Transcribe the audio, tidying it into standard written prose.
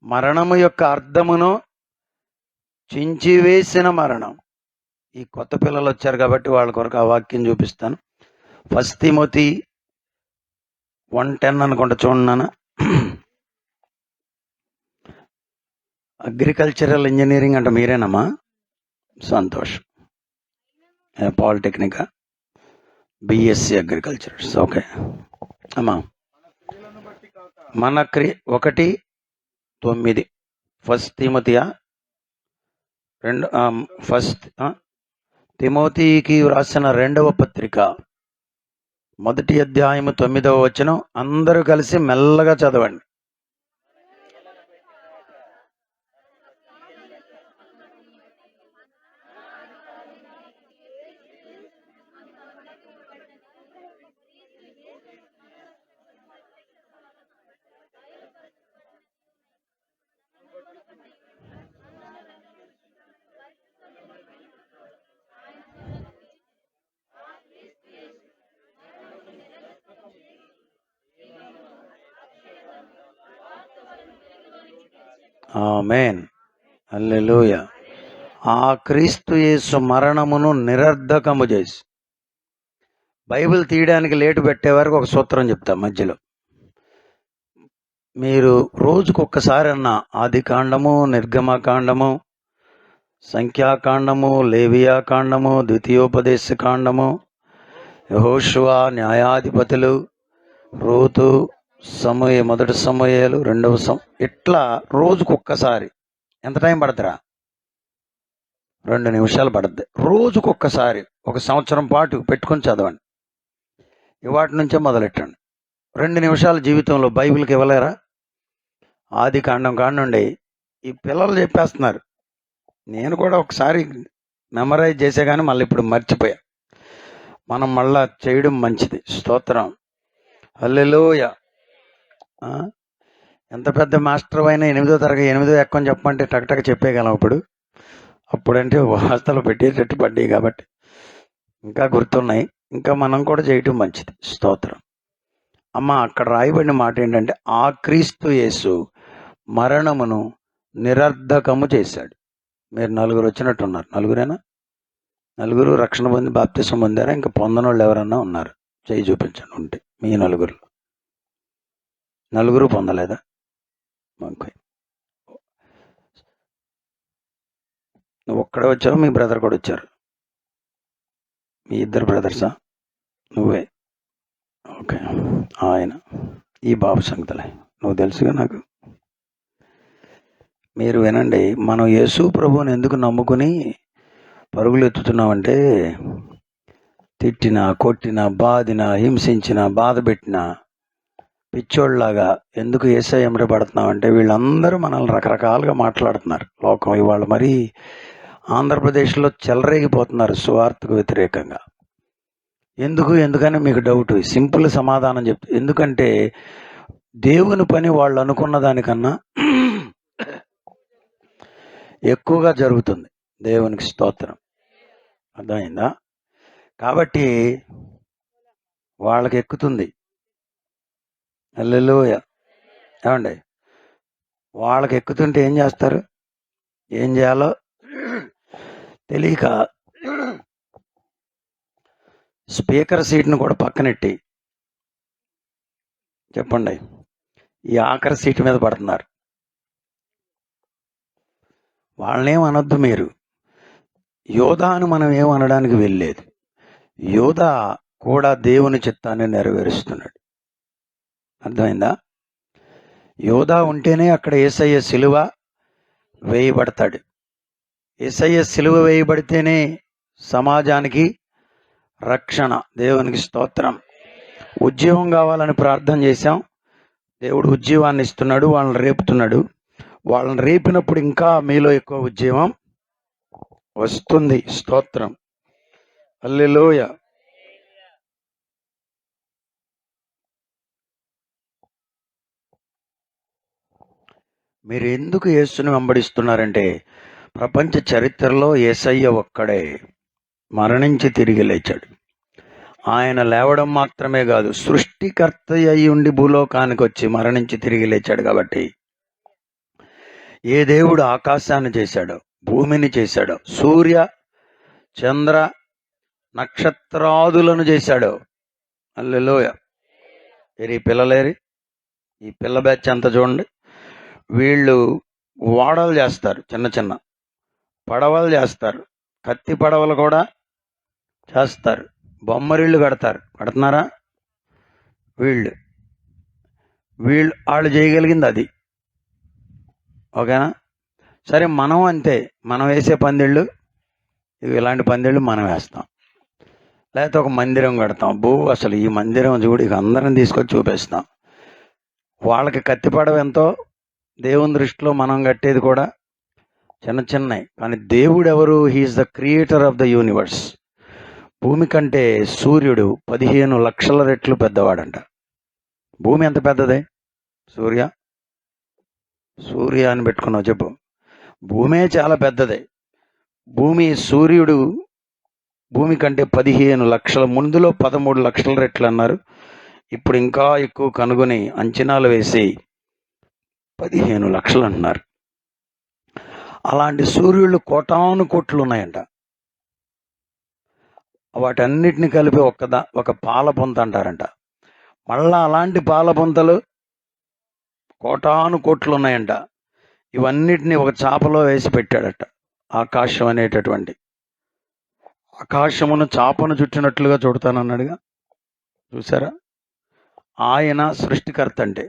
మరణము యొక్క అర్థమును చించివేసిన మరణం. ఈ కొత్త పిల్లలు వచ్చారు కాబట్టి వాళ్ళ కొరకు ఆ వాక్యం చూపిస్తాను. 1 తిమోతి 1:10 అనుకుంటా, చూడన్నాను. అగ్రికల్చరల్ ఇంజనీరింగ్ అంటే మీరేనమ్మా? సంతోషం. పాలిటెక్నికా? BSc agriculture. ఓకే అమ్మా. మన 1:9 1 తిమోతియా 1 తిమోతికి రాసిన 2వ పత్రిక 1వ అధ్యాయము 9వ వచనం. అందరూ కలిసి మెల్లగా చదవండి. ఆమేన్, హల్లెలూయా. ఆ క్రీస్తు యేసు మరణమును నిరర్ధకము చేసి, బైబిల్ తీయడానికి లేటు పెట్టే వరకు ఒక సూత్రం చెప్తా మధ్యలో. మీరు రోజుకొక్కసారి అన్న ఆదికాండము, నిర్గమకాండము, సంఖ్యాకాండము, లేవియాకాండము, ద్వితీయోపదేశ కాండము, యెహోషువ, న్యాయాధిపతులు, రూతు, మొదటి సమూయేలు, ఇట్లా రోజుకొక్కసారి. ఎంత టైం పడుతుందా? 2 నిమిషాలు పడుద్ది. రోజుకొక్కసారి 1 సంవత్సరం పాటు పెట్టుకొని చదవండి. ఇవాటి నుంచే మొదలెట్టండి. 2 నిమిషాలు జీవితంలో బైబిల్కి ఇవ్వలేరా? ఆది కాండం కానుండి ఈ పిల్లలు చెప్పేస్తున్నారు. నేను కూడా ఒకసారి మెమరైజ్ చేసే కానీ మళ్ళీ ఇప్పుడు మర్చిపోయా. మనం మళ్ళా చేయడం మంచిది. స్తోత్రం, హల్లెలూయా. ఎంత పెద్ద మాస్టర్ అయినా 8వ తరగతి 8వ ఎక్కని చెప్పమంటే టక్టక్ చెప్పేయగలం. అప్పుడంటే వాస్తలు పెట్టేటట్టు పడ్డాయి కాబట్టి ఇంకా గుర్తున్నాయి. ఇంకా మనం కూడా చేయటం మంచిది. స్తోత్రం. అమ్మ, అక్కడ రాయబడిన మాట ఏంటంటే, ఆ క్రీస్తు యేసు మరణమును నిరర్ధకము చేశాడు. మీరు 4 వచ్చినట్టున్నారు. 4రేనా? 4 రక్షణ పొంది బాప్తిసం పొందారా? ఇంకా పొందనోళ్ళు ఎవరన్నా ఉన్నారు? చేయి చూపించండి ఉంటే. మీ 4 పొందలేదా? ఓకే. నువ్వు ఒక్కడే వచ్చావు, మీ బ్రదర్ కూడా వచ్చారు? మీ 2 బ్రదర్సా? నువ్వే? ఓకే. ఆయన ఈ బాబు సంగతులే నువ్వు తెలుసుగా నాకు. మీరు వినండి, మనం యేసు ప్రభువుని ఎందుకు నమ్ముకుని పరుగులు ఎత్తుతున్నామంటే, తిట్టినా, కొట్టినా, బాధినా, హింసించినా, బాధ పెట్టినా, పిచ్చోళ్ళలాగా ఎందుకు యేసయ్య ఎమ్మడి పడుతున్నామంటే, వీళ్ళందరూ మనల్ని రకరకాలుగా మాట్లాడుతున్నారు. లోకం ఇవాళ మరీ ఆంధ్రప్రదేశ్లో చెలరేగిపోతున్నారు సువార్తకు వ్యతిరేకంగా. ఎందుకని మీకు డౌట్. సింపుల్ సమాధానం చెప్తా. ఎందుకంటే దేవుని పని వాళ్ళు అనుకున్న దానికన్నా ఎక్కువగా జరుగుతుంది. దేవునికి స్తోత్రం. అర్థమైందా? కాబట్టి వాళ్ళకి ఎక్కుతుంది. హల్లెలూయా. ఏమండి? వాళ్ళకి ఎక్కుతుంటే ఏం చేస్తారు? ఏం చేయాలో తెలియక స్పీకర్ సీట్ను కూడా పక్కనెట్టి చెప్పండి, ఈ ఆఖరి సీటు మీద పడుతున్నారు. వాళ్ళనేం అనొద్దు మీరు. యోధాను మనం ఏమనడానికి వెళ్ళలేదు. యోధా కూడా దేవుని చిత్తాన్ని నెరవేరుస్తున్నాడు. అర్థమైందా? యోధా ఉంటేనే అక్కడ యేసయ్య సిలువ వేయబడతాడు. యేసయ్య సిలువ వేయబడితేనే సమాజానికి రక్షణ. దేవునికి స్తోత్రం. ఉద్యోగం కావాలని ప్రార్థన చేశాం. దేవుడు ఉద్యోగాన్ని ఇస్తున్నాడు, వాళ్ళని రేపుతున్నాడు. వాళ్ళని రేపినప్పుడు ఇంకా మీలో ఎక్కువ ఉద్యోగం వస్తుంది. స్తోత్రం, హల్లెలూయా. మీరు ఎందుకు యేసుని వెంబడిస్తున్నారంటే, ప్రపంచ చరిత్రలో యేసయ్య ఒక్కడే మరణించి తిరిగి లేచాడు. ఆయన లేవడం మాత్రమే కాదు, సృష్టికర్త అయి ఉండి భూలోకానికి వచ్చి మరణించి తిరిగి లేచాడు. కాబట్టి ఏ దేవుడు ఆకాశాన్ని చేశాడో, భూమిని చేశాడో, సూర్య చంద్ర నక్షత్రాదులను చేశాడో. హల్లెలూయా. ఈ పిల్లలేరి, ఈ పిల్ల బ్యాచ్ అంతా చూడండి. వీళ్ళు ఓడలు చేస్తారు, చిన్న చిన్న పడవలు చేస్తారు, కత్తి పడవలు కూడా చేస్తారు, బొమ్మరిళ్ళు కడుతున్నారా? వాళ్ళు చేయగలిగింది అది. ఓకేనా? సరే, మనం అంతే. మనం వేసే పందిళ్ళు ఇలాంటి పందిళ్ళు మనం వేస్తాం, లేకపోతే ఒక మందిరం కడతాం. అసలు ఈ మందిరం చూడు, ఇక అందరం తీసుకొచ్చి చూపిస్తాం. వాళ్ళకి కత్తి పడవ ఎంతో, దేవుని దృష్టిలో మనం కట్టేది కూడా చిన్న చిన్నవి. కానీ దేవుడు ఎవరు? He is the creator of the universe. భూమి కంటే సూర్యుడు 15 లక్షల రెట్లు పెద్దవాడంట. భూమి ఎంత పెద్దదే? సూర్య అని పెట్టుకున్నావు చెప్పు. భూమే చాలా పెద్దదే. సూర్యుడు భూమి కంటే 15 లక్షల, ముందులో 13 లక్షల రెట్లు అన్నారు. ఇప్పుడు ఇంకా ఎక్కువ కనుగొని అంచనాలు వేసి 15 లక్షలు అంటున్నారు. అలాంటి సూర్యుళ్ళు కోటాను కోట్లు ఉన్నాయంట. వాటన్నిటిని కలిపి ఒక పాల పొంత అంటారంట. మళ్ళా అలాంటి పాల పొంతలు కోటాను కోట్లు ఉన్నాయంట. ఇవన్నిటిని ఒక చాపలో వేసి పెట్టాడట. ఆకాశం అనేటటువంటి ఆకాశమును చాపను చుట్టినట్లుగా చూడతానన్నాడుగా. చూసారా? ఆయన సృష్టికర్త అంటే